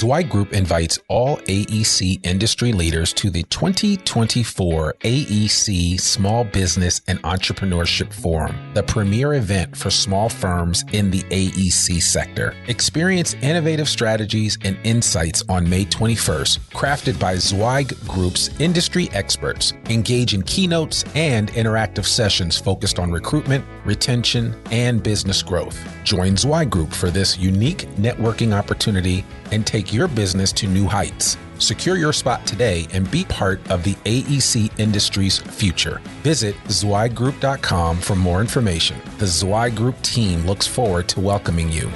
Zweig Group invites all AEC industry leaders to the 2024 AEC Small Business and Entrepreneurship Forum, the premier event for small firms in the AEC sector. Experience innovative strategies and insights on May 21st, crafted by Zweig Group's industry experts. Engage in keynotes and interactive sessions focused on recruitment, retention, and business growth. Join Zweig Group for this unique networking opportunity and take your business to new heights. Secure your spot today and be part of the AEC industry's future. Visit zweiggroup.com for more information. The Zweig Group team looks forward to welcoming you.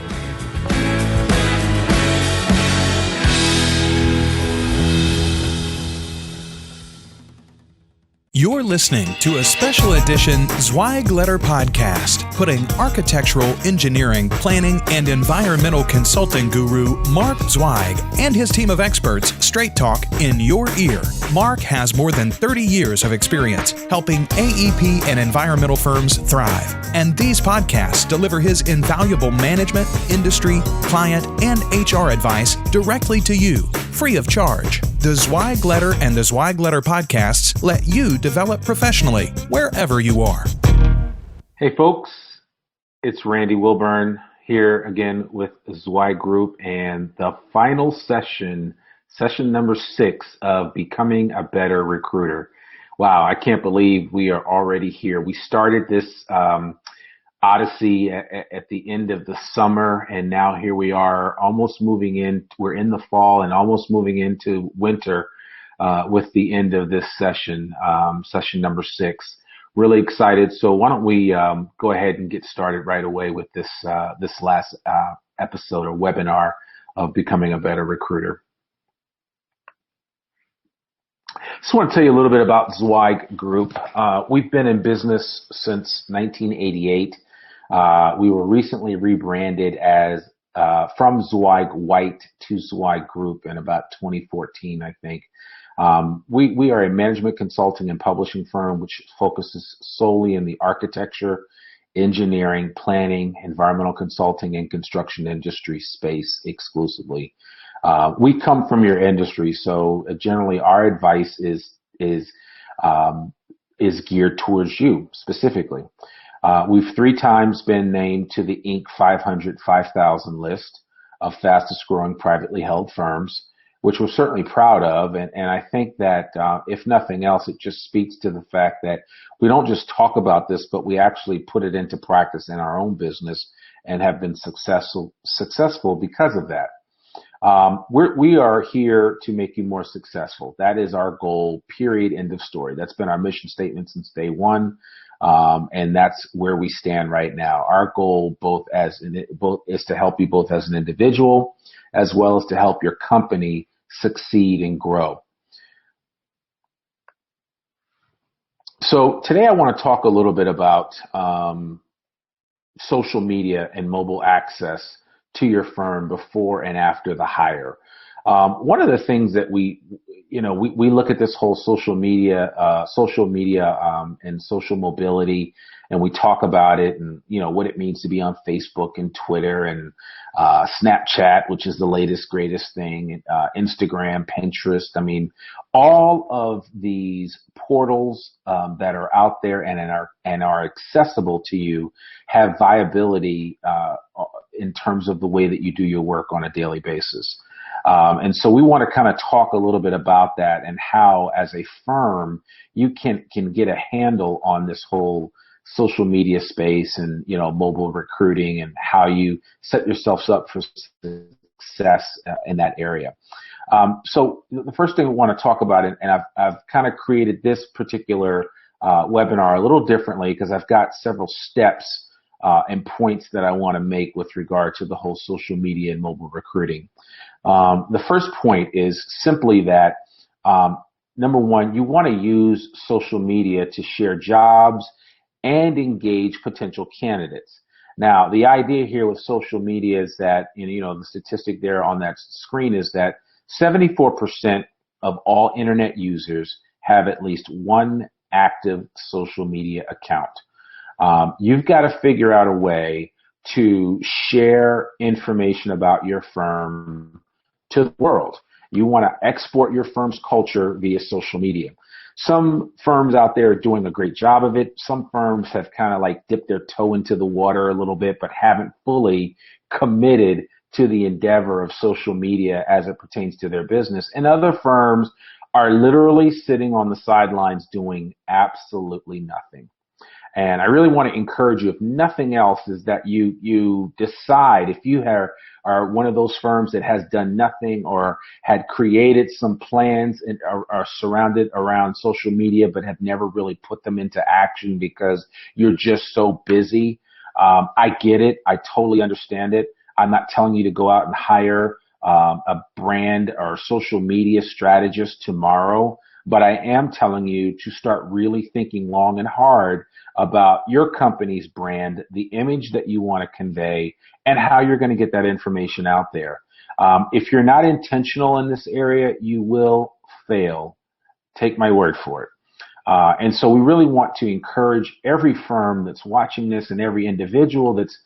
You're listening to a special edition Zweig Letter podcast, putting architectural, engineering, planning, and environmental consulting guru Mark Zweig and his team of experts straight talk in your ear. Mark has more than 30 years of experience helping AEP and environmental firms thrive, and these podcasts deliver his invaluable management, industry, client, and HR advice directly to you, free of charge. The Zweig Letter and the Zweig Letter podcasts let you develop professionally wherever you are. Hey folks, it's Randy Wilburn here again with Zweig Group and the final session number 6 of Becoming a Better Recruiter. Wow, I can't believe we are already here. We started this odyssey at the end of the summer, and now here we are almost moving in. We're in the fall and almost moving into winter with the end of this session number 6. Really excited. So why don't we go ahead and get started right away with this last episode or webinar of Becoming a Better Recruiter. Just want to tell you a little bit about Zweig Group. We've been in business since 1988. We were recently rebranded as from Zweig White to Zweig Group in about 2014, I think. We are a management consulting and publishing firm which focuses solely in the architecture, engineering, planning, environmental consulting, and construction industry space exclusively. We come from your industry, so generally our advice is geared towards you specifically. We've 3 times been named to the Inc. 500 5000 list of fastest growing privately held firms, which we're certainly proud of. And I think that if nothing else, it just speaks to the fact that we don't just talk about this, but we actually put it into practice in our own business and have been successful because of that. We are here to make you more successful. That is our goal, period, end of story. That's been our mission statement since day one. And that's where we stand right now. Our goal is to help you both as an individual as well as to help your company succeed and grow. So today I want to talk a little bit about social media and mobile access to your firm before and after the hire. One of the things that we look at this whole social media and social mobility, and we talk about it and, what it means to be on Facebook and Twitter and Snapchat, which is the latest, greatest thing, Instagram, Pinterest. I mean, all of these portals that are out there and are accessible to you have viability in terms of the way that you do your work on a daily basis. And so we want to kind of talk a little bit about that and how, as a firm, you can get a handle on this whole social media space and, mobile recruiting and how you set yourselves up for success in that area. So the first thing we want to talk about, and I've kind of created this particular webinar a little differently because I've got several steps and points that I want to make with regard to the whole social media and mobile recruiting. The first point is simply that, number one, you want to use social media to share jobs and engage potential candidates. Now, the idea here with social media is that, the statistic there on that screen is that 74% of all internet users have at least one active social media account. You've got to figure out a way to share information about your firm to the world. You want to export your firm's culture via social media. Some firms out there are doing a great job of it. Some firms have kind of like dipped their toe into the water a little bit, but haven't fully committed to the endeavor of social media as it pertains to their business. And other firms are literally sitting on the sidelines doing absolutely nothing. And I really want to encourage you, if nothing else, is that you decide, if you are one of those firms that has done nothing or had created some plans and are surrounded around social media but have never really put them into action because you're just so busy. I get it. I totally understand it. I'm not telling you to go out and hire a brand or social media strategist tomorrow, but I am telling you to start really thinking long and hard about your company's brand, the image that you want to convey, and how you're going to get that information out there. If you're not intentional in this area, you will fail. Take my word for it. And so we really want to encourage every firm that's watching this and every individual that's,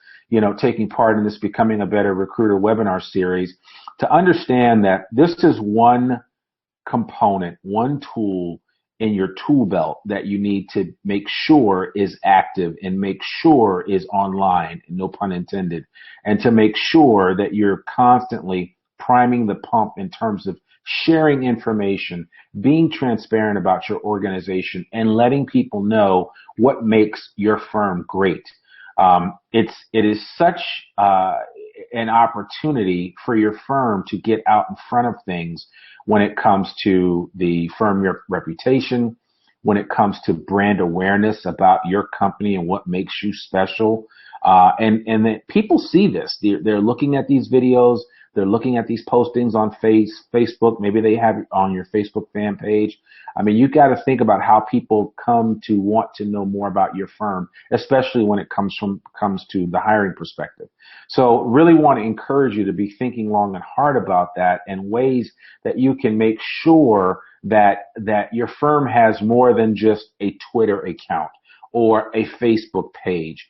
taking part in this Becoming a Better Recruiter webinar series to understand that this is one component, one tool in your tool belt that you need to make sure is active and make sure is online, no pun intended, and to make sure that you're constantly priming the pump in terms of sharing information, being transparent about your organization, and letting people know what makes your firm great. It is such an opportunity for your firm to get out in front of things when it comes to the firm reputation, when it comes to brand awareness about your company and what makes you special. And that people see this. They're looking at these videos. They're looking at these postings on Facebook. Maybe they have it on your Facebook fan page. I mean, you've got to think about how people come to want to know more about your firm, especially when it comes to the hiring perspective. So really want to encourage you to be thinking long and hard about that and ways that you can make sure that your firm has more than just a Twitter account or a Facebook page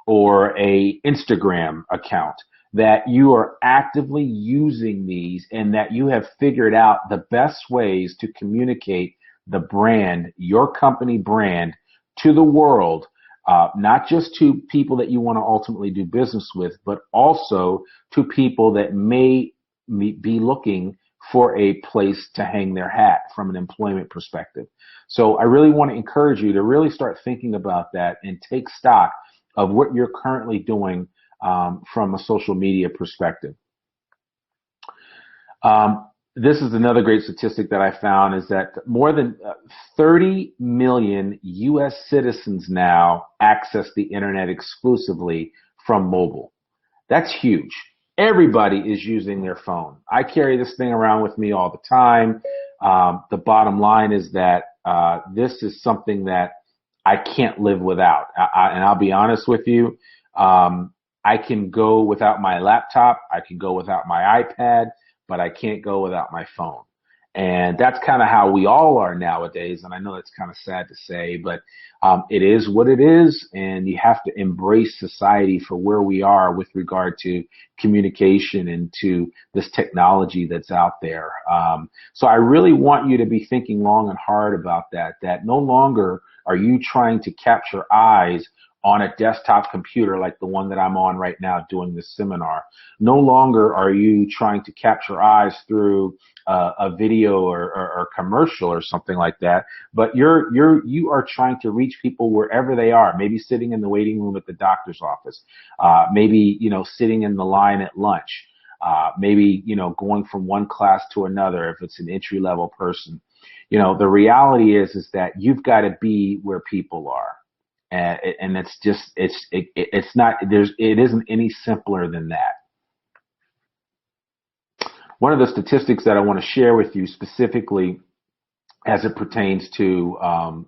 or a Instagram account, that you are actively using these and that you have figured out the best ways to communicate the brand, your company brand, to the world, not just to people that you want to ultimately do business with, but also to people that may be looking for a place to hang their hat from an employment perspective. So I really want to encourage you to really start thinking about that and take stock of what you're currently doing from a social media perspective. This is another great statistic that I found, is that more than 30 million U.S. citizens now access the internet exclusively from mobile. That's huge. Everybody is using their phone. I carry this thing around with me all the time. The bottom line is that this is something that I can't live without. And I'll be honest with you, I can go without my laptop, I can go without my iPad, but I can't go without my phone. And that's kind of how we all are nowadays. And I know that's kind of sad to say, but it is what it is. And you have to embrace society for where we are with regard to communication and to this technology that's out there. So I really want you to be thinking long and hard about that no longer are you trying to capture eyes on a desktop computer like the one that I'm on right now doing this seminar. No longer are you trying to capture eyes through a video or commercial or something like that, but you are trying to reach people wherever they are, maybe sitting in the waiting room at the doctor's office, maybe, sitting in the line at lunch, maybe, going from one class to another if it's an entry-level person. The reality is that you've got to be where people are. And it's just, it isn't any simpler than that. One of the statistics that I want to share with you specifically as it pertains to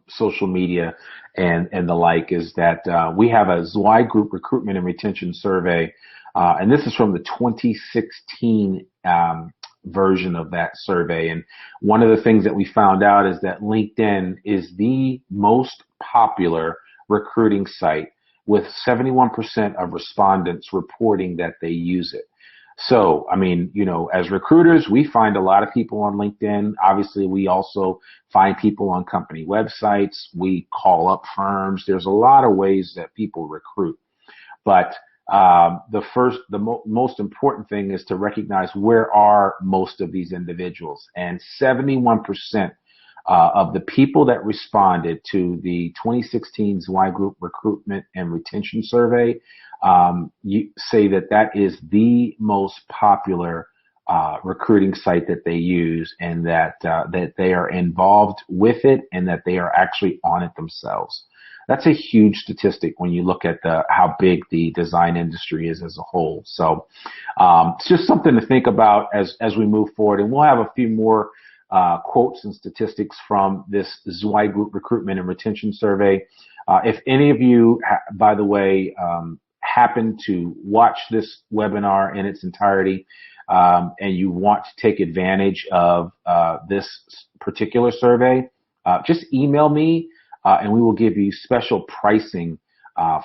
social media and the like is that we have a Zweig Group recruitment and retention survey, and this is from the 2016 version of that survey. And one of the things that we found out is that LinkedIn is the most popular recruiting site, with 71% of respondents reporting that they use it. So, I mean, as recruiters, we find a lot of people on LinkedIn. Obviously, we also find people on company websites. We call up firms. There's a lot of ways that people recruit. But the most important thing is to recognize where are most of these individuals. And 71% of the people that responded to the 2016 Zweig Group Recruitment and Retention Survey, you say that is the most popular recruiting site that they use, and that they are involved with it, and that they are actually on it themselves. That's a huge statistic when you look at how big the design industry is as a whole. So it's just something to think about as we move forward. And we'll have a few more quotes and statistics from this Zweig Group Recruitment and Retention Survey. If any of you, by the way, happen to watch this webinar in its entirety, and you want to take advantage of this particular survey, just email me, and we will give you special pricing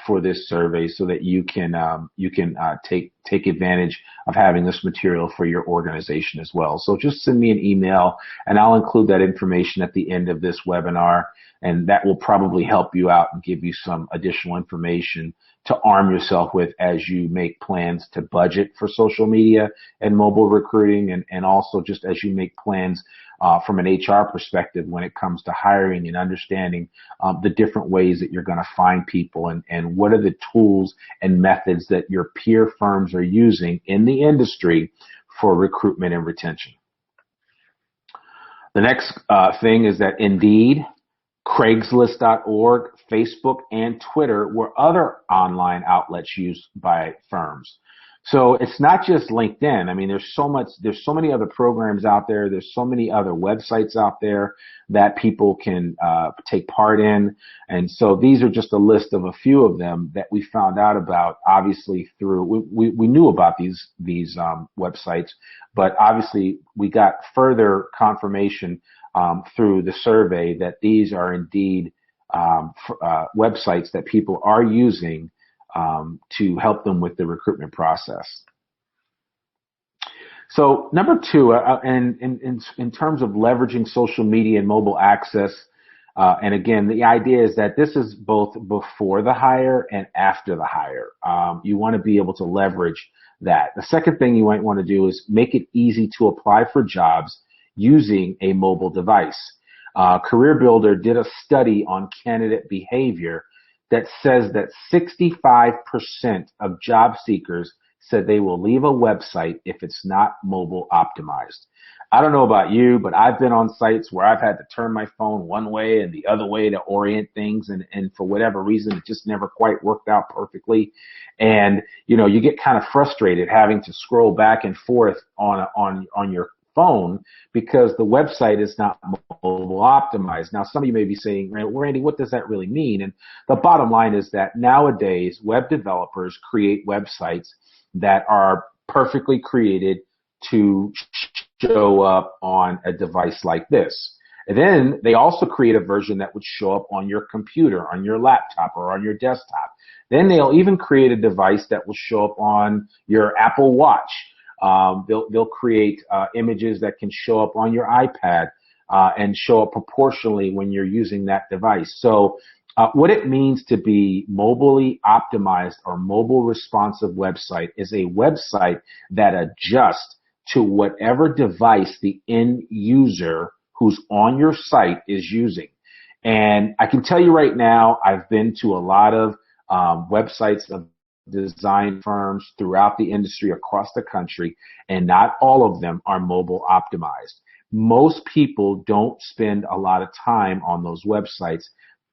for this survey so that you can take advantage of having this material for your organization as well. So just send me an email, and I'll include that information at the end of this webinar, and that will probably help you out and give you some additional information to arm yourself with as you make plans to budget for social media and mobile recruiting, and also just as you make plans from an HR perspective when it comes to hiring and understanding the different ways that you're going to find people, and what are the tools and methods that your peer firms are using in the industry for recruitment and retention. The next thing is that Indeed, Craigslist.org, Facebook, and Twitter were other online outlets used by firms. So it's not just LinkedIn. I mean, there's so many other programs out there. There's so many other websites out there that people can take part in. And so these are just a list of a few of them that we found out about, obviously through, we knew about these websites, but obviously we got further confirmation through the survey that these are indeed websites that people are using to help them with the recruitment process. So number two, in terms of leveraging social media and mobile access, and again, the idea is that this is both before the hire and after the hire. You want to be able to leverage that. The second thing you might want to do is make it easy to apply for jobs using a mobile device. Career Builder did a study on candidate behavior that says that 65% of job seekers said they will leave a website if it's not mobile optimized. I don't know about you, but I've been on sites where I've had to turn my phone one way and the other way to orient things, and for whatever reason, it just never quite worked out perfectly. And, you get kind of frustrated having to scroll back and forth on your phone because the website is not mobile optimized. Now, some of you may be saying, Randy, what does that really mean? And the bottom line is that nowadays, web developers create websites that are perfectly created to show up on a device like this. And then they also create a version that would show up on your computer, on your laptop, or on your desktop. Then they'll even create a device that will show up on your Apple Watch. They'll create images that can show up on your iPad and show up proportionally when you're using that device. So what it means to be mobilely optimized or mobile responsive website is a website that adjusts to whatever device the end user who's on your site is using. And I can tell you right now, I've been to a lot of websites of design firms throughout the industry across the country, and not all of them are mobile optimized. Most people don't spend a lot of time on those websites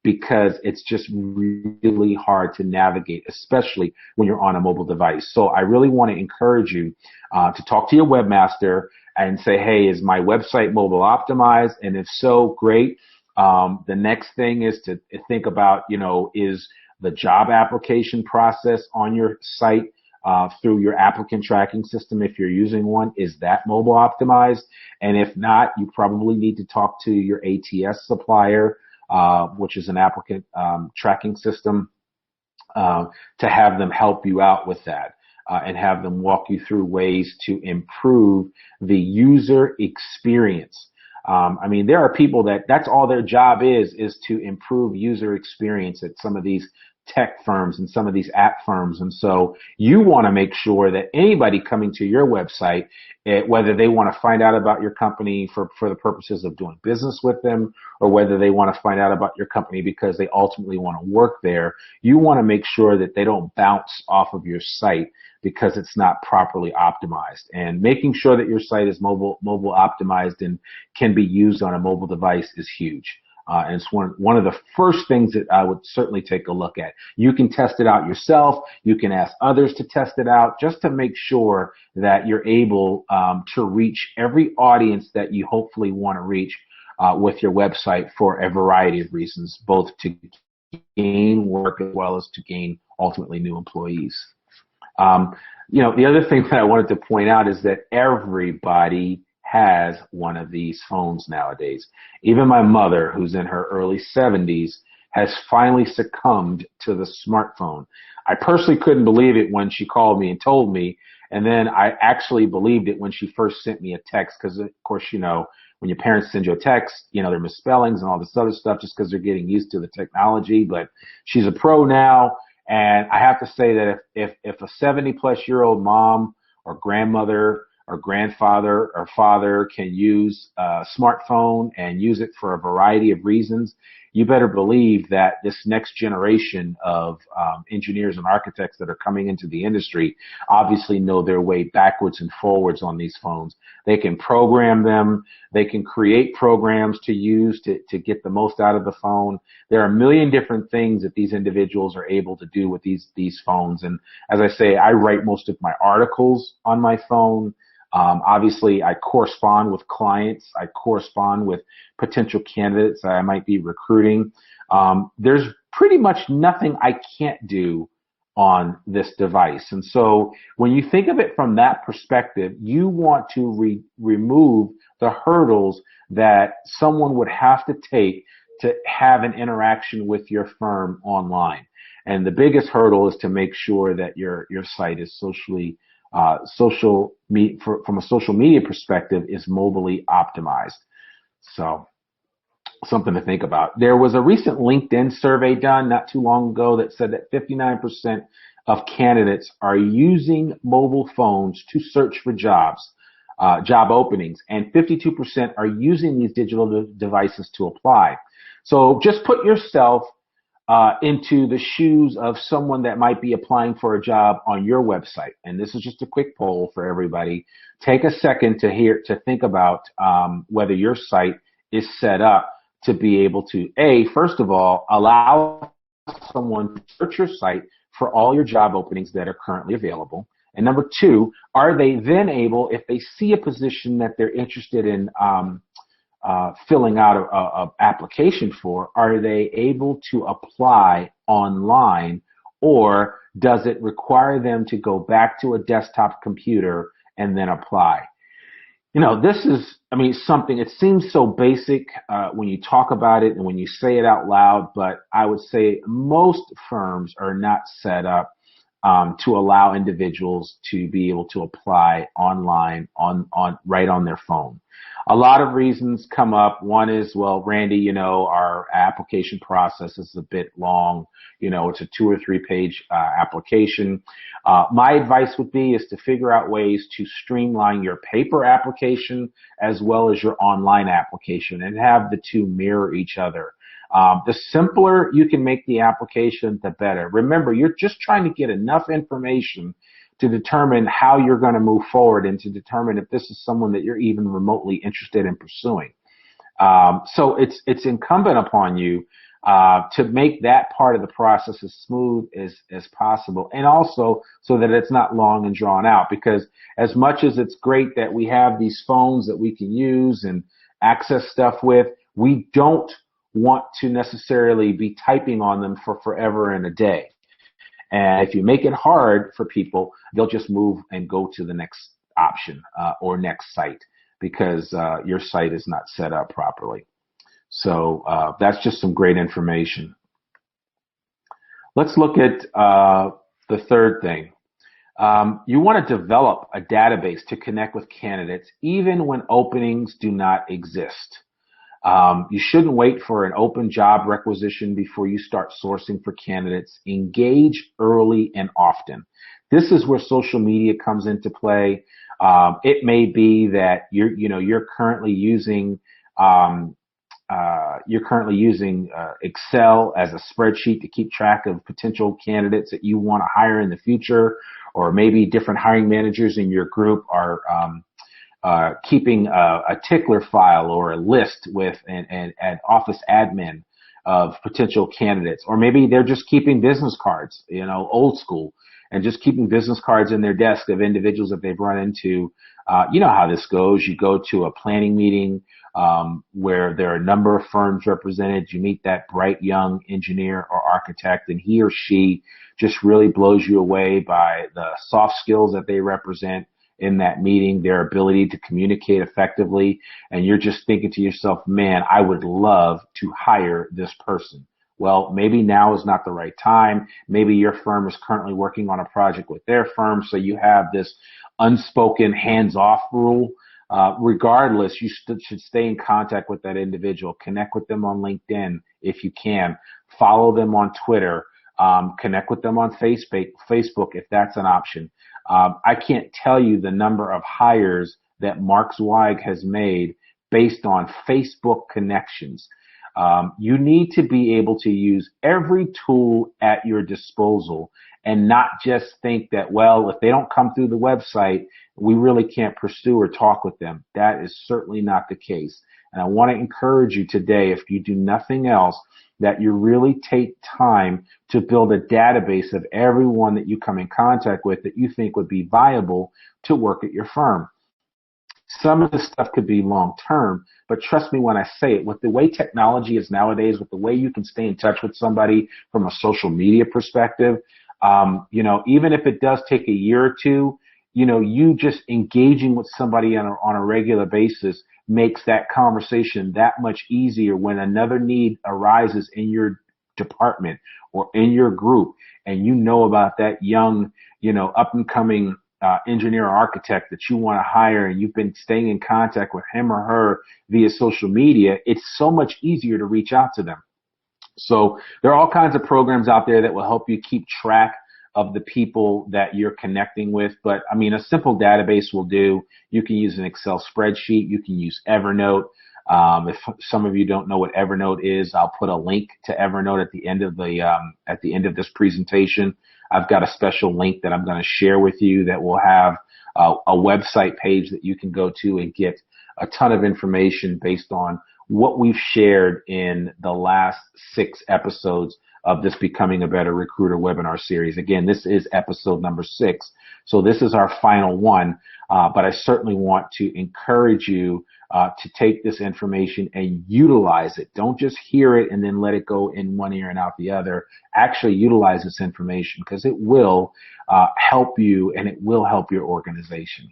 because it's just really hard to navigate, especially when you're on a mobile device. So I really want to encourage you to talk to your webmaster and say, hey, is my website mobile optimized? And if so, great. The next thing is to think about, is the job application process on your site through your applicant tracking system, if you're using one, is that mobile optimized? And if not, you probably need to talk to your ATS supplier, which is an applicant tracking system, to have them help you out with that. and have them walk you through ways to improve the user experience. I mean, there are people that's all their job is to improve user experience at some of these tech firms and some of these app firms. And so you want to make sure that anybody coming to your website, whether they want to find out about your company for the purposes of doing business with them, or whether they want to find out about your company because they ultimately want to work there, you want to make sure that they don't bounce off of your site because it's not properly optimized. And making sure that your site is mobile optimized and can be used on a mobile device is huge. And it's one of the first things that I would certainly take a look at. You can test it out yourself. You can ask others to test it out just to make sure that you're able to reach every audience that you hopefully want to reach with your website for a variety of reasons, both to gain work as well as to gain ultimately new employees. The other thing that I wanted to point out is that everybody has one of these phones nowadays. Even my mother, who's in her early 70s, has finally succumbed to the smartphone. I personally couldn't believe it when she called me and told me, and then I actually believed it when she first sent me a text, because of course, when your parents send you a text, there are misspellings and all this other stuff just because they're getting used to the technology. But she's a pro now, and I have to say that if a 70-plus-year-old mom or grandmother or grandfather or father can use a smartphone and use it for a variety of reasons, you better believe that this next generation of engineers and architects that are coming into the industry obviously know their way backwards and forwards on these phones. They can program them. They can create programs to use to get the most out of the phone. There are a million different things that these individuals are able to do with these phones. And as I say, I write most of my articles on my phone. Obviously, I correspond with clients. I correspond with potential candidates that I might be recruiting. There's pretty much nothing I can't do on this device. And so when you think of it from that perspective, you want to remove the hurdles that someone would have to take to have an interaction with your firm online. And the biggest hurdle is to make sure that your site is from a social media perspective, is mobilely optimized. So something to think about. There was a recent LinkedIn survey done not too long ago that said that 59% of candidates are using mobile phones to search for job openings, and 52% are using these digital devices to apply. So just put yourself into the shoes of someone that might be applying for a job on your website. And this is just a quick poll for everybody. Take a second to think about whether your site is set up to be able to, first of all, allow someone to search your site for all your job openings that are currently available. And number two, are they then able, if they see a position that they're interested in filling out a application for, are they able to apply online, or does it require them to go back to a desktop computer and then apply? This is, something, it seems so basic when you talk about it and when you say it out loud, but I would say most firms are not set up to allow individuals to be able to apply online right on their phone. A lot of reasons come up. One is, well, Randy, our application process is a bit long. It's a 2 or 3 page application. My advice would be is to figure out ways to streamline your paper application as well as your online application and have the two mirror each other. The simpler you can make the application, the better. Remember, you're just trying to get enough information to determine how you're going to move forward and to determine if this is someone that you're even remotely interested in pursuing. So it's incumbent upon you to make that part of the process as smooth as possible, and also so that it's not long and drawn out, because as much as it's great that we have these phones that we can use and access stuff with, we don't want to necessarily be typing on them for forever and a day. And if you make it hard for people, they'll just move and go to the next option or next site because your site is not set up properly. So that's just some great information. Let's look at the third thing. You want to develop a database to connect with candidates even when openings do not exist. You shouldn't wait for an open job requisition before you start sourcing for candidates. Engage early and often. This is where social media comes into play. It may be that you're currently using Excel as a spreadsheet to keep track of potential candidates that you want to hire in the future, or maybe different hiring managers in your group are keeping a tickler file or a list with an office admin of potential candidates, or maybe they're just keeping business cards, old school, and just keeping business cards in their desk of individuals that they've run into. You know how this goes. You go to a planning meeting where there are a number of firms represented. You meet that bright young engineer or architect, and he or she just really blows you away by the soft skills that they represent in that meeting, their ability to communicate effectively, and you're just thinking to yourself, man, I would love to hire this person. Well, maybe now is not the right time. Maybe your firm is currently working on a project with their firm, so you have this unspoken hands-off rule. Regardless, you should stay in contact with that individual. Connect with them on LinkedIn if you can. Follow them on Twitter. Connect with them on Facebook if that's an option. I can't tell you the number of hires that Mark Zweig has made based on Facebook connections. You need to be able to use every tool at your disposal and not just think that, well, if they don't come through the website, we really can't pursue or talk with them. That is certainly not the case. And I want to encourage you today, if you do nothing else, that you really take time to build a database of everyone that you come in contact with that you think would be viable to work at your firm. Some of this stuff could be long term, but trust me when I say it, with the way technology is nowadays, with the way you can stay in touch with somebody from a social media perspective, even if it does take a year or two, you just engaging with somebody on a regular basis makes that conversation that much easier when another need arises in your department or in your group, and you know about that young, up and coming engineer or architect that you want to hire, and you've been staying in contact with him or her via social media. It's so much easier to reach out to them. So there are all kinds of programs out there that will help you keep track of the people that you're connecting with. But a simple database will do. You can use an Excel spreadsheet. You can use Evernote. If some of you don't know what Evernote is, I'll put a link to Evernote at the end of this presentation. I've got a special link that I'm going to share with you that will have a website page that you can go to and get a ton of information based on what we've shared in the last 6 episodes of this Becoming a Better Recruiter webinar series. Again, this is episode number 6. So this is our final one, but I certainly want to encourage you to take this information and utilize it. Don't just hear it and then let it go in one ear and out the other. Actually utilize this information because it will help you and it will help your organization.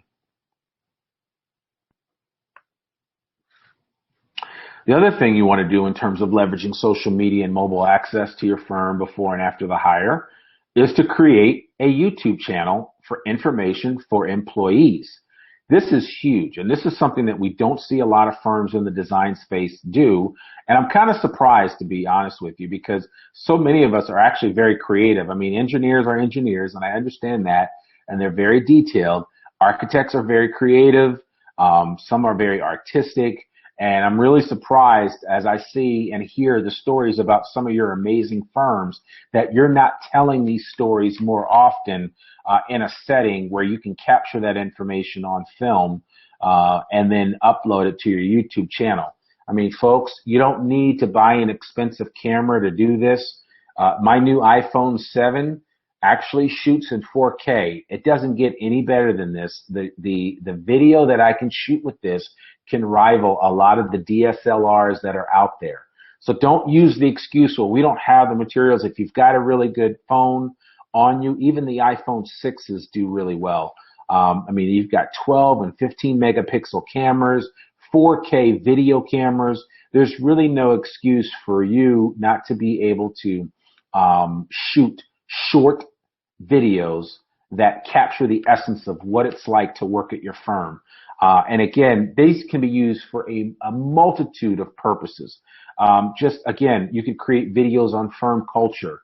The other thing you want to do in terms of leveraging social media and mobile access to your firm before and after the hire is to create a YouTube channel for information for employees. This is huge, and this is something that we don't see a lot of firms in the design space do, and I'm kind of surprised, to be honest with you, because so many of us are actually very creative. Engineers are engineers, and I understand that, and they're very detailed. Architects are very creative. Some are very artistic. And I'm really surprised as I see and hear the stories about some of your amazing firms that you're not telling these stories more often in a setting where you can capture that information on film and then upload it to your YouTube channel. Folks, you don't need to buy an expensive camera to do this. My new iPhone 7 actually shoots in 4K. It doesn't get any better than this. The video that I can shoot with this can rival a lot of the DSLRs that are out there. So don't use the excuse, well, we don't have the materials. If you've got a really good phone on you, even the iPhone 6s do really well. You've got 12 and 15 megapixel cameras, 4K video cameras. There's really no excuse for you not to be able to shoot short videos that capture the essence of what it's like to work at your firm. And again, these can be used for a multitude of purposes. Again, you can create videos on firm culture.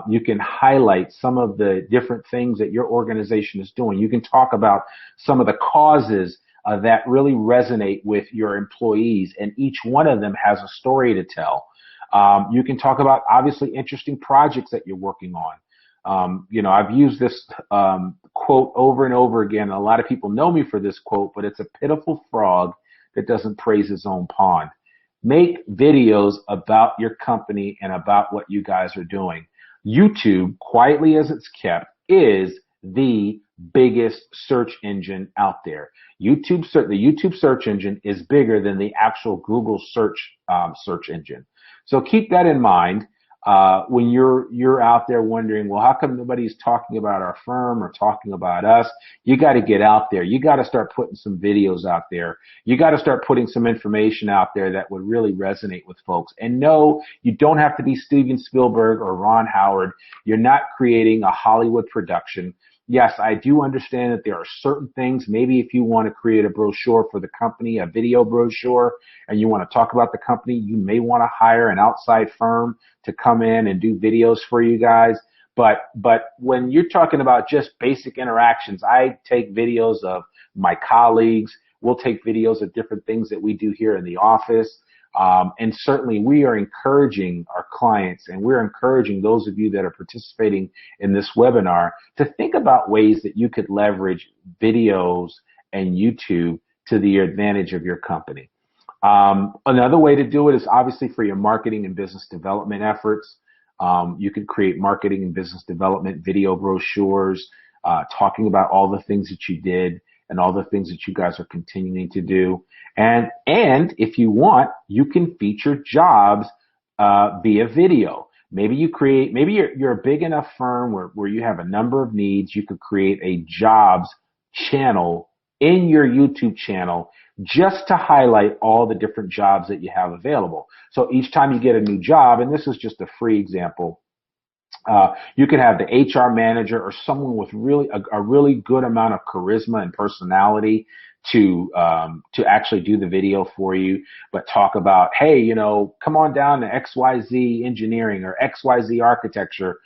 You can highlight some of the different things that your organization is doing. You can talk about some of the causes that really resonate with your employees, and each one of them has a story to tell. You can talk about obviously interesting projects that you're working on. I've used this quote over and over again. A lot of people know me for this quote, but it's a pitiful frog that doesn't praise his own pond. Make videos about your company and about what you guys are doing. YouTube, quietly as it's kept, is the biggest search engine out there. The YouTube search engine is bigger than the actual Google search engine. So keep that in mind when you're out there wondering, well, how come nobody's talking about our firm or talking about us? You got to get out there. You got to start putting some videos out there. You got to start putting some information out there that would really resonate with folks. And no, you don't have to be Steven Spielberg or Ron Howard. You're not creating a Hollywood production. Yes, I do understand that there are certain things. Maybe if you want to create a brochure for the company, a video brochure, and you want to talk about the company, you may want to hire an outside firm to come in and do videos for you guys. But when you're talking about just basic interactions, I take videos of my colleagues. We'll take videos of different things that we do here in the office. And certainly we are encouraging our clients, and we're encouraging those of you that are participating in this webinar to think about ways that you could leverage videos and YouTube to the advantage of your company. Another way to do it is obviously for your marketing and business development efforts. You could create marketing and business development video brochures, talking about all the things that you did and all the things that you guys are continuing to do. And if you want, you can feature jobs via video. Maybe you're a big enough firm where you have a number of needs. You could create a jobs channel in your YouTube channel just to highlight all the different jobs that you have available. So each time you get a new job, and this is just a free example, you could have the HR manager or someone with a really good amount of charisma and personality to actually do the video for you, but talk about, hey, come on down to XYZ engineering or XYZ architecture.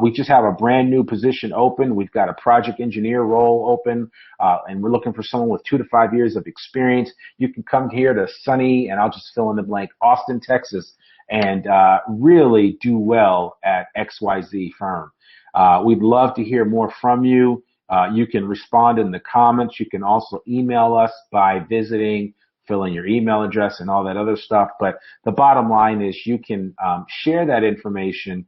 We just have a brand new position open. We've got a project engineer role open, and we're looking for someone with 2 to 5 years of experience. You can come here to sunny, and I'll just fill in the blank, Austin, Texas, and really do well at XYZ firm. We'd love to hear more from you. You can respond in the comments. You can also email us by fill in your email address and all that other stuff. But the bottom line is you can share that information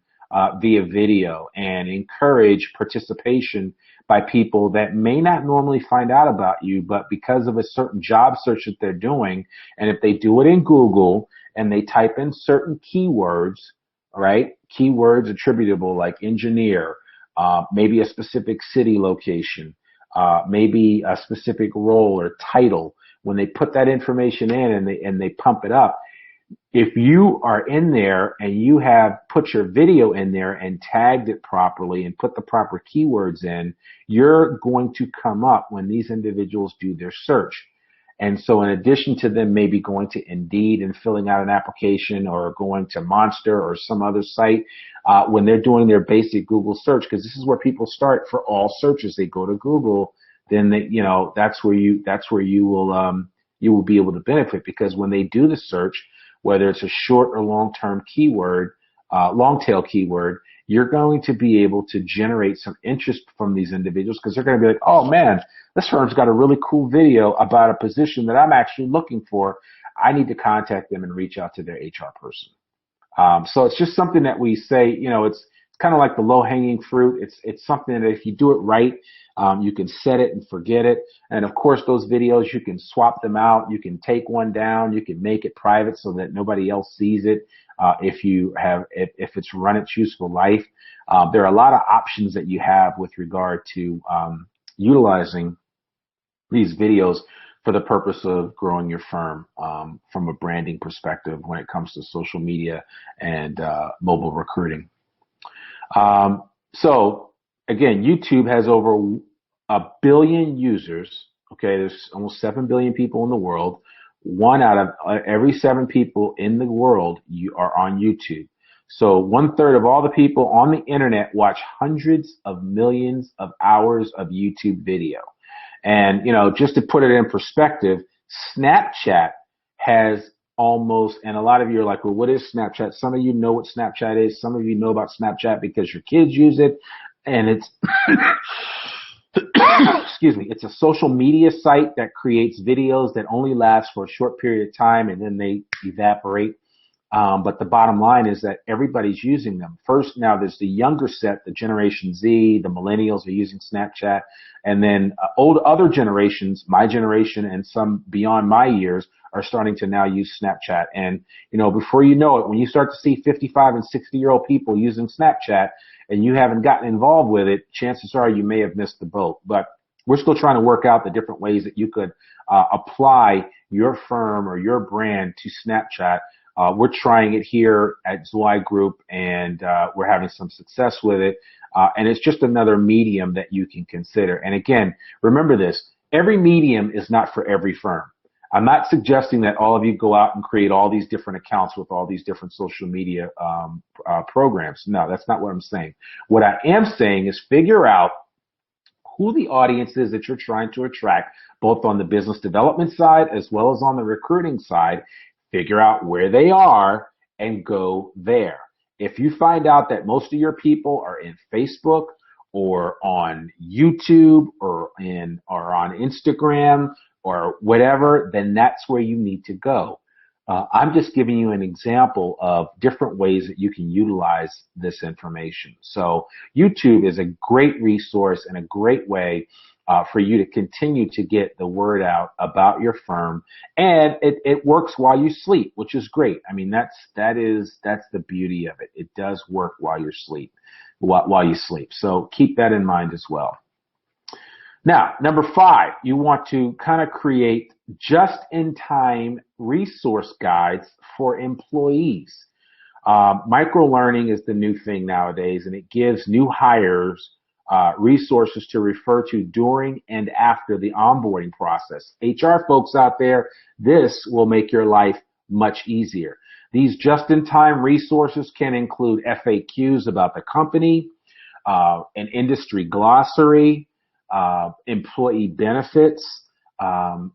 via video and encourage participation by people that may not normally find out about you, but because of a certain job search that they're doing, and if they do it in Google and they type in certain keywords, right? Keywords attributable like engineer, maybe a specific city location, maybe a specific role or title. When they put that information in and they pump it up, if you are in there and you have put your video in there and tagged it properly and put the proper keywords in, you're going to come up when these individuals do their search. And so in addition to them maybe going to Indeed and filling out an application or going to Monster or some other site, when they're doing their basic Google search, because this is where people start for all searches, they go to Google, then that's where you will be able to benefit, because when they do the search, whether it's a short or long-term keyword, long-tail keyword, you're going to be able to generate some interest from these individuals, because they're going to be like, oh man, this firm's got a really cool video about a position that I'm actually looking for. I need to contact them and reach out to their HR person. So it's just something that we say, it's kind of like the low-hanging fruit. It's something that if you do it right, you can set it and forget it. And of course, those videos, you can swap them out. You can take one down. You can make it private so that nobody else sees it. If it's run its useful life, there are a lot of options that you have with regard to utilizing these videos for the purpose of growing your firm from a branding perspective when it comes to social media and mobile recruiting. So again, YouTube has over a billion users. Okay, there's almost 7 billion people in the world. One out of every 7 people in the world you are on YouTube. So 1/3 of all the people on the internet watch hundreds of millions of hours of YouTube video. And, just to put it in perspective, Snapchat has almost, and a lot of you are like, well, what is Snapchat? Some of you know what Snapchat is. Some of you know about Snapchat because your kids use it. And it's, excuse me, it's a social media site that creates videos that only last for a short period of time and then they evaporate. But the bottom line is that everybody's using them. First, now there's the younger set, the Generation Z, the millennials are using Snapchat. And then other generations, my generation and some beyond my years, are starting to now use Snapchat. And, before you know it, when you start to see 55 and 60-year-old people using Snapchat and you haven't gotten involved with it, chances are you may have missed the boat. But we're still trying to work out the different ways that you could apply your firm or your brand to Snapchat. We're trying it here at Zweig Group, and we're having some success with it. And it's just another medium that you can consider. And again, remember this, every medium is not for every firm. I'm not suggesting that all of you go out and create all these different accounts with all these different social media programs. No, that's not what I'm saying. What I am saying is figure out who the audience is that you're trying to attract, both on the business development side as well as on the recruiting side. Figure out where they are and go there. If you find out that most of your people are in Facebook or on YouTube or on Instagram or whatever, then that's where you need to go. I'm just giving you an example of different ways that you can utilize this information. So YouTube is a great resource and a great way for you to continue to get the word out about your firm. And it works while you sleep, which is great. I mean, that's the beauty of it. It does work while you sleep. So keep that in mind as well. Now, number 5, you want to kind of create just-in-time resource guides for employees. Micro-learning is the new thing nowadays, and it gives new hires resources to refer to during and after the onboarding process. HR folks out there, this will make your life much easier. These just-in-time resources can include FAQs about the company, an industry glossary, employee benefits,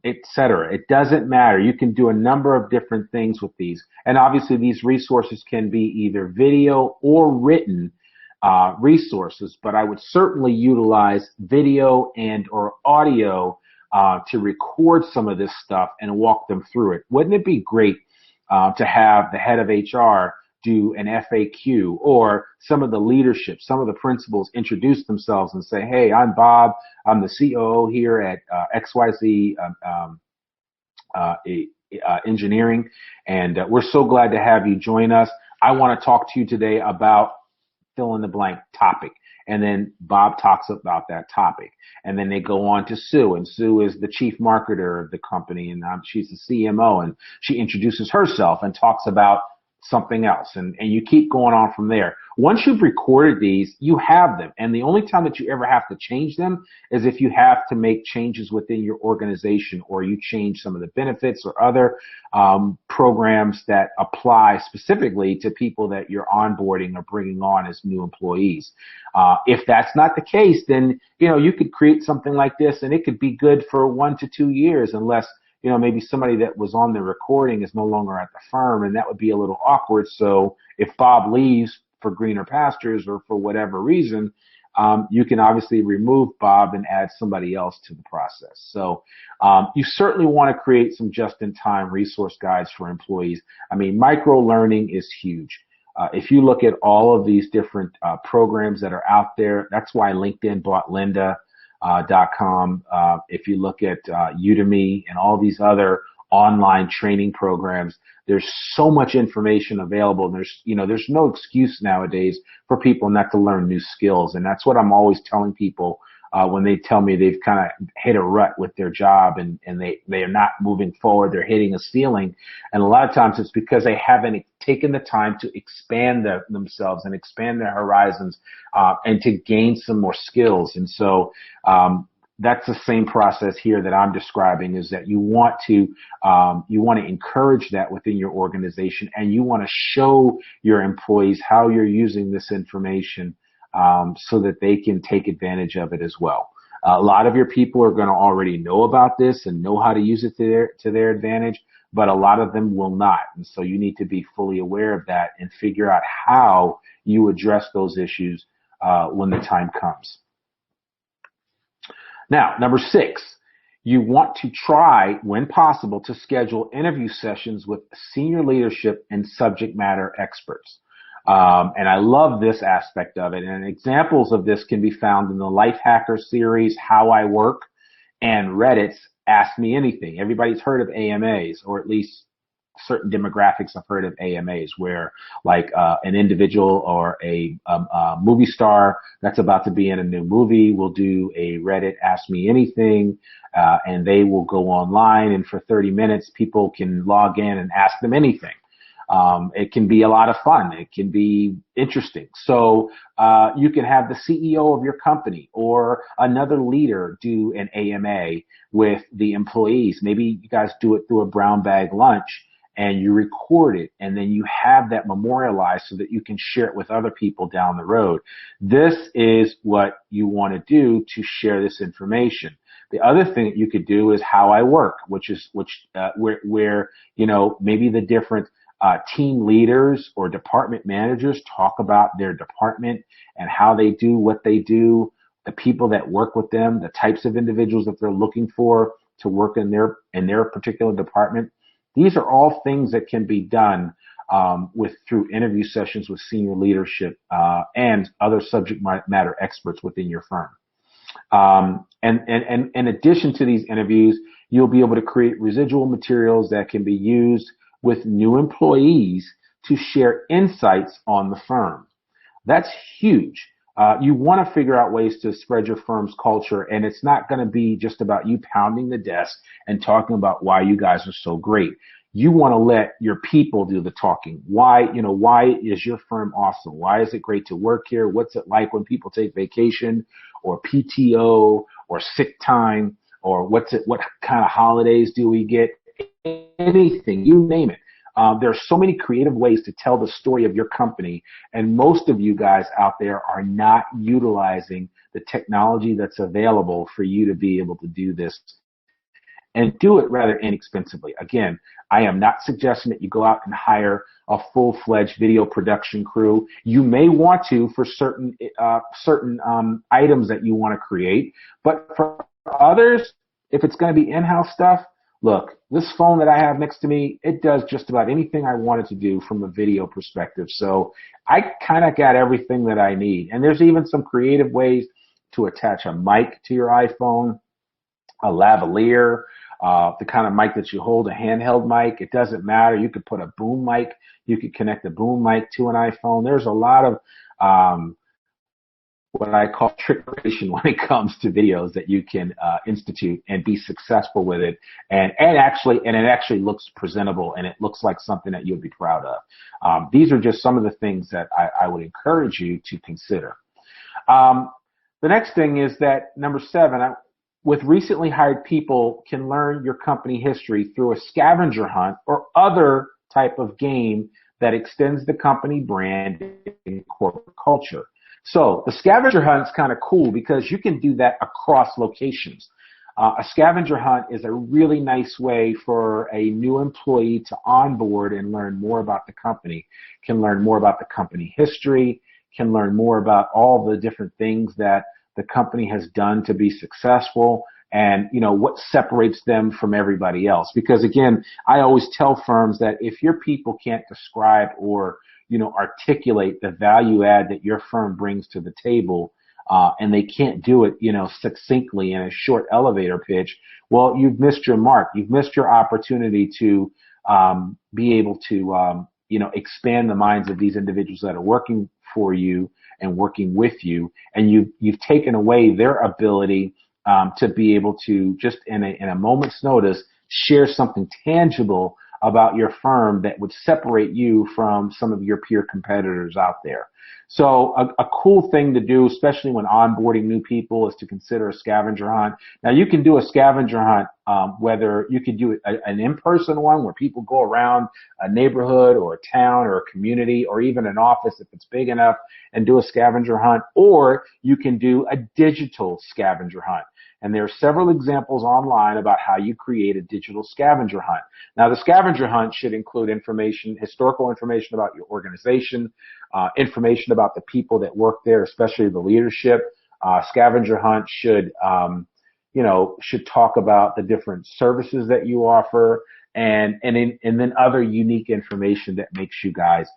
etc. It doesn't matter. You can do a number of different things with these. And obviously these resources can be either video or written resources, but I would certainly utilize video and or audio to record some of this stuff and walk them through it. Wouldn't it be great to have the head of HR do an FAQ, or some of the leadership, some of the principals introduce themselves and say, hey, I'm Bob, I'm the COO here at XYZ Engineering, and we're so glad to have you join us. I want to talk to you today about fill in the blank topic. And then Bob talks about that topic. And then they go on to Sue, and Sue is the chief marketer of the company, and she's the CMO, and she introduces herself and talks about something else, and you keep going on from there. Once you've recorded these, you have them, and the only time that you ever have to change them is if you have to make changes within your organization, or you change some of the benefits or other programs that apply specifically to people that you're onboarding or bringing on as new employees. If that's not the case, then you could create something like this, and it could be good for 1 to 2 years, unless maybe somebody that was on the recording is no longer at the firm, and that would be a little awkward. So if Bob leaves for greener pastures or for whatever reason, you can obviously remove Bob and add somebody else to the process. So you certainly want to create some just-in-time resource guides for employees. I mean, micro-learning is huge. If you look at all of these different programs that are out there, that's why LinkedIn bought Lynda. .com. If you look at Udemy and all these other online training programs, there's so much information available. There's no excuse nowadays for people not to learn new skills. And that's what I'm always telling people when they tell me they've kind of hit a rut with their job and they are not moving forward. They're hitting a ceiling. And a lot of times it's because they haven't taken the time to expand themselves and expand their horizons, and to gain some more skills. And so, that's the same process here that I'm describing, is that you want to encourage that within your organization, and you want to show your employees how you're using this information, so that they can take advantage of it as well. A lot of your people are going to already know about this and know how to use it to their advantage, but a lot of them will not. And so you need to be fully aware of that and figure out how you address those issues when the time comes. Now, number 6, you want to try, when possible, to schedule interview sessions with senior leadership and subject matter experts. And I love this aspect of it. And examples of this can be found in the Life Hacker series, How I Work, and Reddit's Ask Me Anything. Everybody's heard of AMAs, or at least certain demographics have heard of AMAs, where like an individual or a movie star that's about to be in a new movie will do a Reddit Ask Me Anything, and they will go online, and for 30 minutes people can log in and ask them anything. It can be a lot of fun. It can be interesting. So you can have the CEO of your company or another leader do an AMA with the employees. Maybe you guys do it through a brown bag lunch, and you record it, and then you have that memorialized so that you can share it with other people down the road. This is what you want to do to share this information. The other thing that you could do is How I Work, where maybe the different team leaders or department managers talk about their department and how they do what they do, the people that work with them, the types of individuals that they're looking for to work in their particular department. These are all things that can be done through interview sessions with senior leadership and other subject matter experts within your firm. And in addition to these interviews, you'll be able to create residual materials that can be used with new employees to share insights on the firm. That's huge. You want to figure out ways to spread your firm's culture, and it's not going to be just about you pounding the desk and talking about why you guys are so great. You want to let your people do the talking. Why is your firm awesome? Why is it great to work here? What's it like when people take vacation or PTO or sick time, or what kind of holidays do we get? Anything, you name it. There are so many creative ways to tell the story of your company, and most of you guys out there are not utilizing the technology that's available for you to be able to do this and do it rather inexpensively. Again, I am not suggesting that you go out and hire a full-fledged video production crew. You may want to for certain items that you want to create, but for others, if it's going to be in-house stuff, look, this phone that I have next to me, it does just about anything I wanted to do from a video perspective. So I kind of got everything that I need. And there's even some creative ways to attach a mic to your iPhone, a lavalier, the kind of mic that you hold, a handheld mic. It doesn't matter. You could put a boom mic. You could connect a boom mic to an iPhone. There's a lot of what I call trickeration when it comes to videos that you can institute and be successful with it, and it actually looks presentable, and it looks like something that you'll be proud of. These are just some of the things that I would encourage you to consider. The next thing is that number 7, with recently hired people can learn your company history through a scavenger hunt or other type of game that extends the company brand and corporate culture. So the scavenger hunt is kind of cool because you can do that across locations. A scavenger hunt is a really nice way for a new employee to onboard and learn more about the company, can learn more about the company history, can learn more about all the different things that the company has done to be successful, and what separates them from everybody else. Because again, I always tell firms that if your people can't describe or articulate the value add that your firm brings to the table, and they can't do it, succinctly in a short elevator pitch, well, you've missed your mark. You've missed your opportunity to be able to, expand the minds of these individuals that are working for you and working with you, and you've taken away their ability to be able to just in a moment's notice share something tangible about your firm that would separate you from some of your peer competitors out there. So a cool thing to do, especially when onboarding new people, is to consider a scavenger hunt. Now, you can do a scavenger hunt, whether you could do an in-person one where people go around a neighborhood or a town or a community or even an office if it's big enough and do a scavenger hunt, or you can do a digital scavenger hunt. And there are several examples online about how you create a digital scavenger hunt. Now, the scavenger hunt should include information, historical information about your organization, information about the people that work there, especially the leadership. Scavenger hunt should talk about the different services that you offer and then other unique information that makes you guys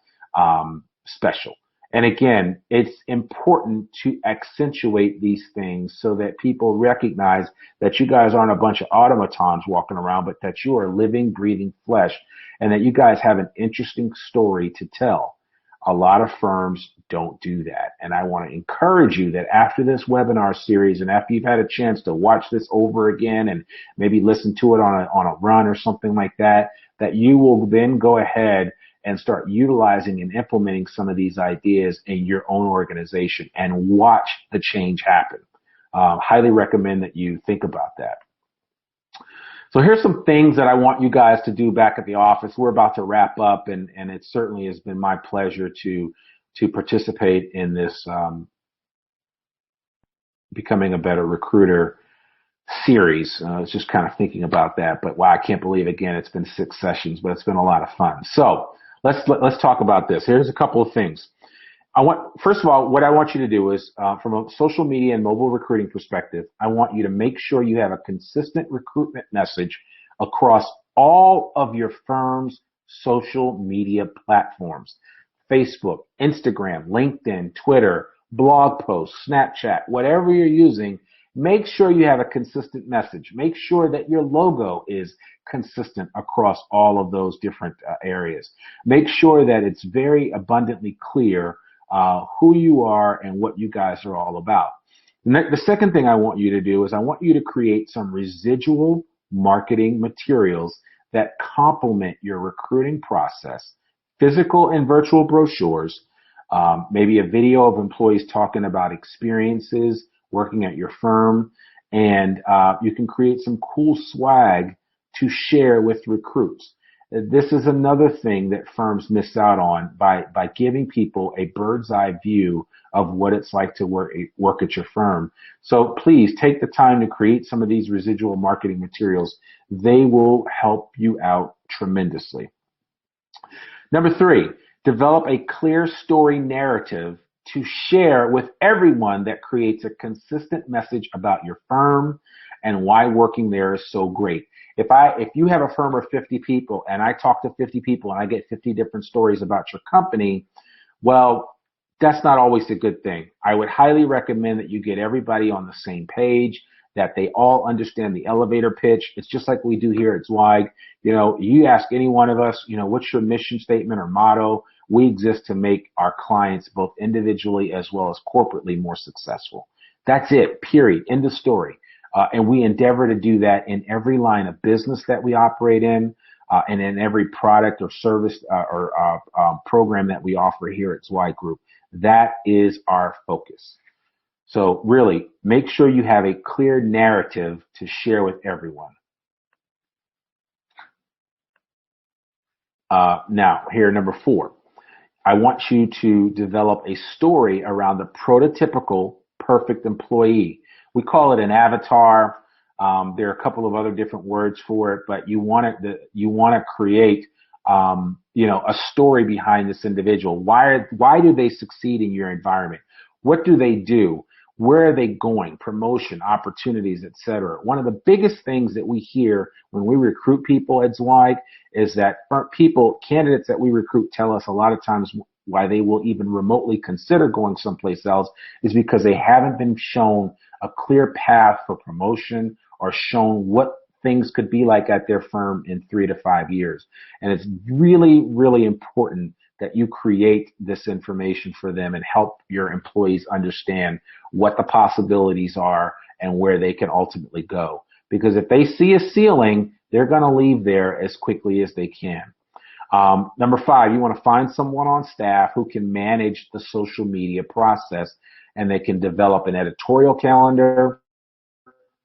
special. And again, it's important to accentuate these things so that people recognize that you guys aren't a bunch of automatons walking around, but that you are living, breathing flesh, and that you guys have an interesting story to tell. A lot of firms don't do that. And I want to encourage you that after this webinar series and after you've had a chance to watch this over again and maybe listen to it on a run or something like that, that you will then go ahead and start utilizing and implementing some of these ideas in your own organization and watch the change happen. Highly recommend that you think about that. So here's some things that I want you guys to do back at the office. We're about to wrap up, and it certainly has been my pleasure to participate in this Becoming a Better Recruiter series. I was just kind of thinking about that, but wow, I can't believe, again, it's been 6 sessions, but it's been a lot of fun. So let's talk about this. Here's a couple of things. First of all, what I want you to do is, from a social media and mobile recruiting perspective, I want you to make sure you have a consistent recruitment message across all of your firm's social media platforms: Facebook, Instagram, LinkedIn, Twitter, blog posts, Snapchat, whatever you're using. Make sure you have a consistent message. Make sure that your logo is consistent across all of those different areas. Make sure that it's very abundantly clear who you are and what you guys are all about. The second thing I want you to do is I want you to create some residual marketing materials that complement your recruiting process: physical and virtual brochures, maybe a video of employees talking about experiences working at your firm, and you can create some cool swag to share with recruits. This is another thing that firms miss out on by giving people a bird's eye view of what it's like to work at your firm. So please take the time to create some of these residual marketing materials. They will help you out tremendously. Number 3, develop a clear story narrative to share with everyone that creates a consistent message about your firm and why working there is so great. If you have a firm of 50 people and I talk to 50 people and I get 50 different stories about your company, well, that's not always a good thing. I would highly recommend that you get everybody on the same page, that they all understand the elevator pitch. It's just like we do here at Zweig. You ask any one of us, what's your mission statement or motto? We exist to make our clients both individually as well as corporately more successful. That's it, period, end of story. And we endeavor to do that in every line of business that we operate in, and in every product or service or program that we offer here at Zweig Group. That is our focus. So really, make sure you have a clear narrative to share with everyone. Now, here, number 4. I want you to develop a story around the prototypical perfect employee. We call it an avatar. There are a couple of other different words for it, but you want to create, a story behind this individual. Why do they succeed in your environment? What do they do? Where are they going? Promotion, opportunities, etc. One of the biggest things that we hear when we recruit people at Zweig is that candidates that we recruit tell us a lot of times why they will even remotely consider going someplace else is because they haven't been shown a clear path for promotion or shown what things could be like at their firm in 3 to 5 years. And it's really, really important that you create this information for them and help your employees understand what the possibilities are and where they can ultimately go. Because if they see a ceiling, they're going to leave there as quickly as they can. Number 5, you want to find someone on staff who can manage the social media process, and they can develop an editorial calendar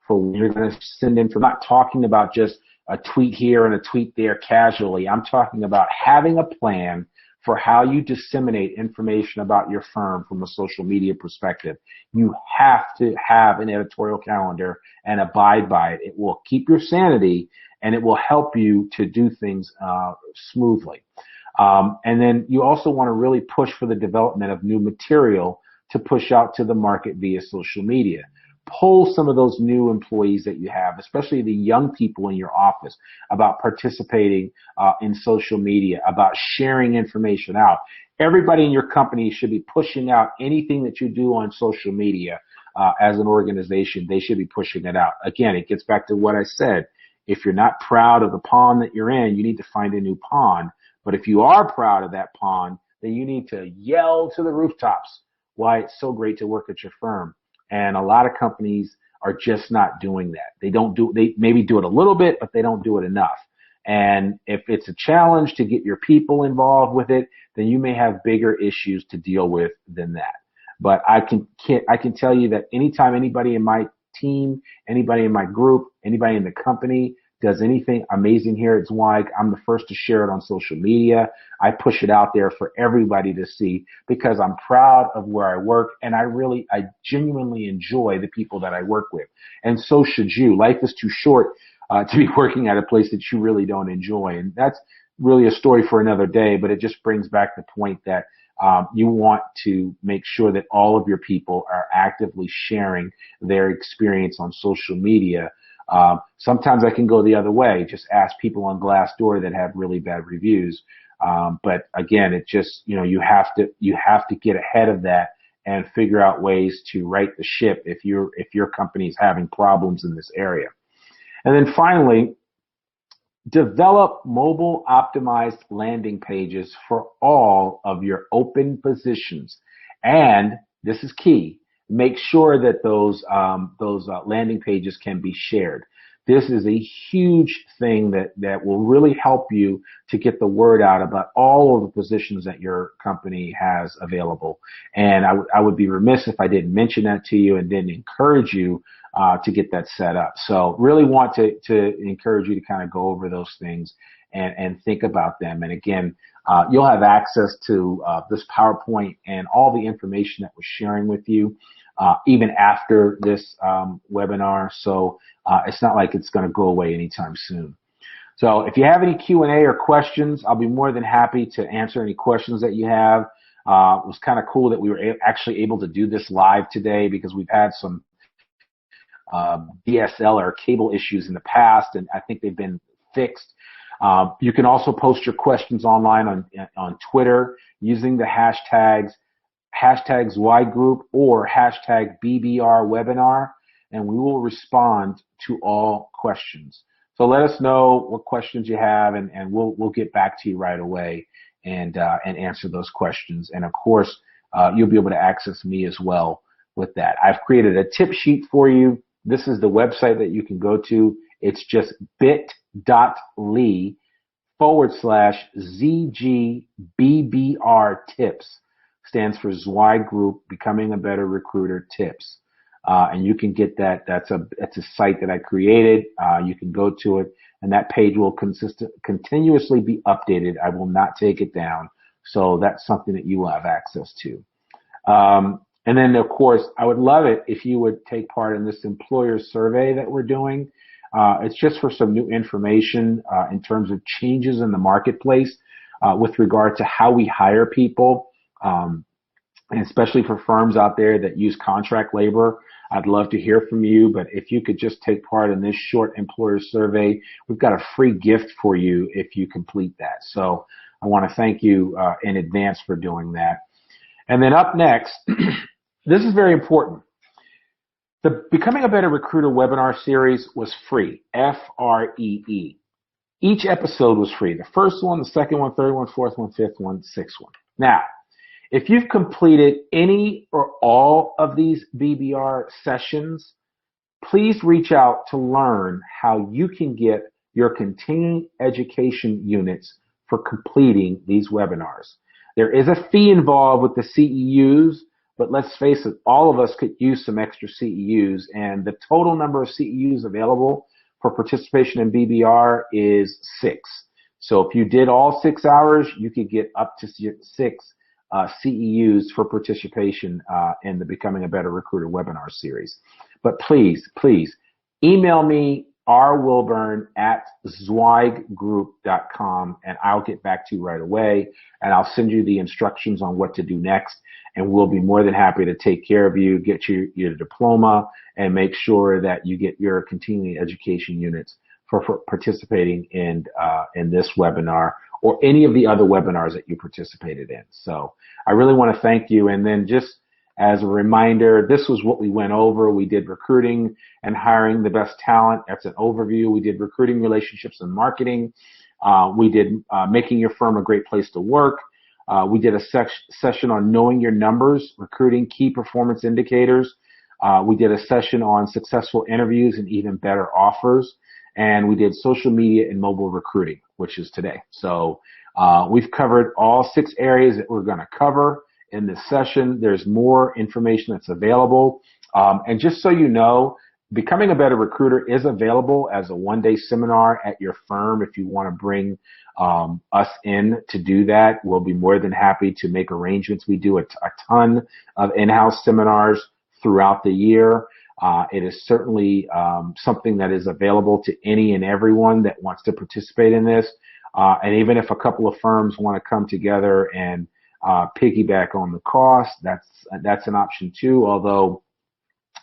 for when you're going to send in. I'm not talking about just a tweet here and a tweet there casually. I'm talking about having a plan for how you disseminate information about your firm from a social media perspective. You have to have an editorial calendar and abide by it. It will keep your sanity, and it will help you to do things smoothly. And then you also want to really push for the development of new material to push out to the market via social media. Pull some of those new employees that you have, especially the young people in your office, about participating in social media, about sharing information out. Everybody in your company should be pushing out anything that you do on social media as an organization. They should be pushing it out. Again, it gets back to what I said. If you're not proud of the pond that you're in, you need to find a new pond. But if you are proud of that pond, then you need to yell to the rooftops why it's so great to work at your firm. And a lot of companies are just not doing that. They maybe do it a little bit, but they don't do it enough. And if it's a challenge to get your people involved with it, then you may have bigger issues to deal with than that. But I can tell you that anytime anybody in my team, anybody in my group, anybody in the company does anything amazing here at Zweig, I'm the first to share it on social media. I push it out there for everybody to see because I'm proud of where I work, and I genuinely enjoy the people that I work with. And so should you. Life is too short to be working at a place that you really don't enjoy. And that's really a story for another day, but it just brings back the point that you want to make sure that all of your people are actively sharing their experience on social media. Sometimes I can go the other way. Just ask people on Glassdoor that have really bad reviews. But again, it just, you have to get ahead of that and figure out ways to right the ship if your company is having problems in this area. And then finally, develop mobile optimized landing pages for all of your open positions. And this is key. Make sure that those landing pages can be shared. This is a huge thing that will really help you to get the word out about all of the positions that your company has available. And I would be remiss if I didn't mention that to you and didn't encourage you to get that set up. So really want to encourage you to kind of go over those things and think about them. And again, you'll have access to this PowerPoint and all the information that we're sharing with you even after this webinar. So it's not like it's going to go away anytime soon. So if you have any Q&A or questions, I'll be more than happy to answer any questions that you have. It was kind of cool that we were actually able to do this live today because we've had some DSL or cable issues in the past, and I think they've been fixed. You can also post your questions online on Twitter using the hashtag Zweig Group or hashtag BBR Webinar, and we will respond to all questions. So let us know what questions you have, and we'll get back to you right away and answer those questions. And of course, you'll be able to access me as well with that. I've created a tip sheet for you. This is the website that you can go to. It's just bit.ly/ZGBBR tips. Stands for Zweig Group, Becoming a Better Recruiter Tips. And you can get that. That's a site that I created. You can go to it, and that page will continuously be updated. I will not take it down. So that's something that you will have access to. And then, of course, I would love it if you would take part in this employer survey that we're doing. It's just for some new information in terms of changes in the marketplace with regard to how we hire people, and especially for firms out there that use contract labor. I'd love to hear from you, but if you could just take part in this short employer survey, we've got a free gift for you if you complete that. So I want to thank you in advance for doing that. And then up next, this is very important. The Becoming a Better Recruiter webinar series was free, F-R-E-E. Each episode was free. The first one, the second one, third one, fourth one, fifth one, sixth one. Now, if you've completed any or all of these BBR sessions, please reach out to learn how you can get your continuing education units for completing these webinars. There is a fee involved with the CEUs, but let's face it, all of us could use some extra CEUs, and the total number of CEUs available for participation in BBR is 6. So if you did all 6 hours, you could get up to 6 CEUs for participation in the Becoming a Better Recruiter webinar series. But please email me rwilburn@zweiggroup.com, and I'll get back to you right away, and I'll send you the instructions on what to do next, and we'll be more than happy to take care of you, get you your diploma, and make sure that you get your continuing education units for participating in this webinar or any of the other webinars that you participated in. So I really want to thank you. And then just as a reminder, this was what we went over. We did recruiting and hiring the best talent. That's an overview. We did recruiting, relationships, and marketing. We did making your firm a great place to work. We did a session on knowing your numbers, recruiting key performance indicators. We did a session on successful interviews and even better offers. And we did social media and mobile recruiting, which is today. So we've covered all 6 areas that we're going to cover in this session. There's more information that's available. And just so you know, Becoming a Better Recruiter is available as a one-day seminar at your firm. If you want to bring us in to do that, we'll be more than happy to make arrangements. We do a ton of in-house seminars throughout the year. It is certainly something that is available to any and everyone that wants to participate in this. And even if a couple of firms want to come together and piggyback on the cost, that's an option too, although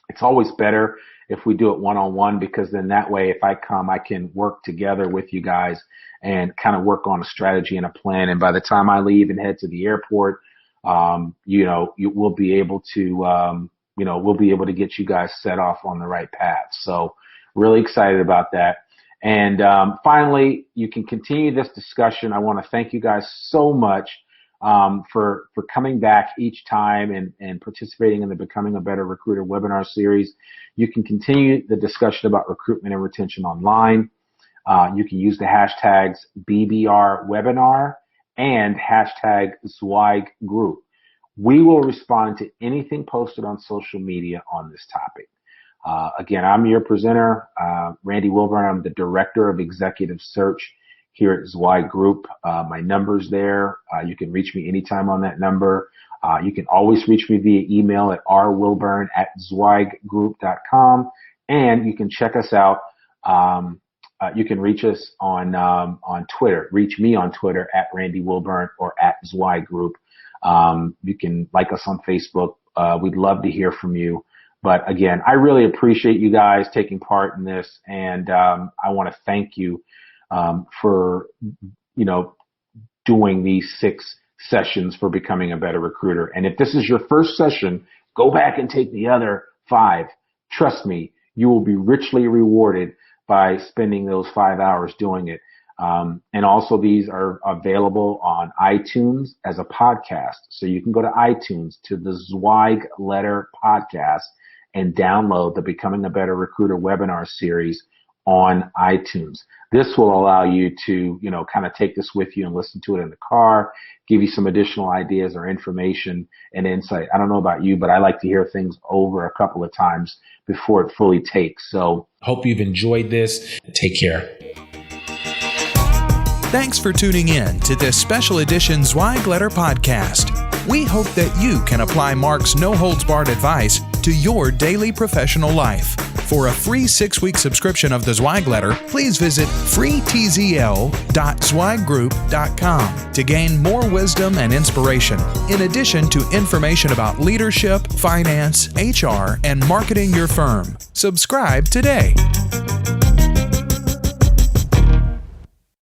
it's always better if we do it one-on-one, because then that way if I come, I can work together with you guys and kind of work on a strategy and a plan. And by the time I leave and head to the airport, we'll be able to we'll be able to get you guys set off on the right path. So really excited about that. And finally, you can continue this discussion. I want to thank you guys so much for coming back each time and participating in the Becoming a Better Recruiter webinar series. You can continue the discussion about recruitment and retention online. You can use the hashtags BBR webinar and hashtag Zweig group. We will respond to anything posted on social media on this topic. Again, I'm your presenter, Randy Wilburn. I'm the Director of Executive Search here at Zweig Group. My number's there. You can reach me anytime on that number. You can always reach me via email at rwilburn@zweiggroup.com. And you can check us out. You can reach us on Twitter. Reach me on Twitter at Randy Wilburn or at Zweig Group. You can like us on Facebook. We'd love to hear from you. But again, I really appreciate you guys taking part in this, and I want to thank you for doing these 6 sessions for Becoming a Better Recruiter. And if this is your first session, go back and take the other 5. Trust me, you will be richly rewarded by spending those 5 hours doing it. And also these are available on iTunes as a podcast. So you can go to iTunes to the Zweig Letter podcast and download the Becoming a Better Recruiter webinar series on iTunes. This will allow you to, kind of take this with you and listen to it in the car, give you some additional ideas or information and insight. I don't know about you, but I like to hear things over a couple of times before it fully takes. So hope you've enjoyed this. Take care. Thanks for tuning in to this special edition Zweig Letter podcast. We hope that you can apply Mark's no-holds-barred advice to your daily professional life. For a free 6-week subscription of the Zweig Letter, please visit freetzl.zweiggroup.com to gain more wisdom and inspiration, in addition to information about leadership, finance, HR, and marketing your firm. Subscribe today.